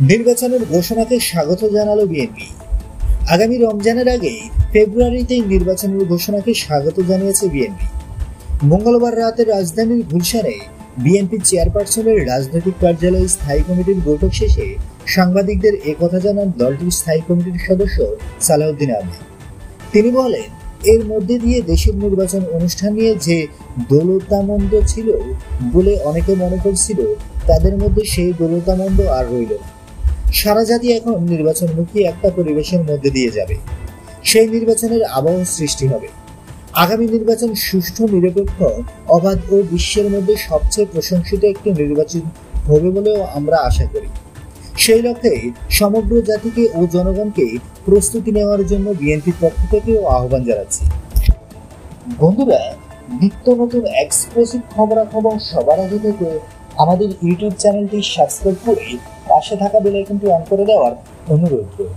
নির্বাচনের ঘোষণাকে স্বাগত জানালো বিএনপি। আগামী রমজানের আগে ফেব্রুয়ারিতেই নির্বাচনের ঘোষণাকে স্বাগত জানিয়েছে বিএনপি। মঙ্গলবার রাতে রাজধানীর গুলশানে বিএনপি চেয়ারপারসনের রাজনৈতিক কার্যালয়ে স্থায়ী কমিটির বৈঠক শেষে সাংবাদিকদের একথা জানান দলটির স্থায়ী কমিটির সদস্য সালাউদ্দিন আহমেদ। তিনি বলেন, এর মধ্যে দিয়ে দেশের নির্বাচন অনুষ্ঠান নিয়ে যে দোলতামন্দ ছিল বলে অনেকে মনে করছিল, তাদের মধ্যে সেই দোলতামন্দ আর রইল না। সারা জাতি এখন নির্বাচনমুখী একটা পরিবেশের মধ্যে দিয়ে যাবে। সেই নির্বাচনের আবহ সৃষ্টি হবে। আগামী নির্বাচন সুষ্ঠু, নিরপেক্ষ, অবাধ ও বিশ্বের মধ্যে সবচেয়ে প্রশংসিত একটি নির্বাচন হবে বলেও আমরা আশা করি। সেই লক্ষ্যে সমগ্র জাতিকে ও জনগণকে প্রস্তুতি নেওয়ার জন্য বিএনপির পক্ষ থেকেও আহ্বান জানাচ্ছি। বন্ধুরা, নিত্য নতুন এক্সক্লুসিভ খবরাখবর সবার আগে পেতে আমাদের ইউটিউব চ্যানেলটি সাবস্ক্রাইব করে পাশে থাকা বেল আইকনটি অন করে দেওয়ার অনুরোধ করি।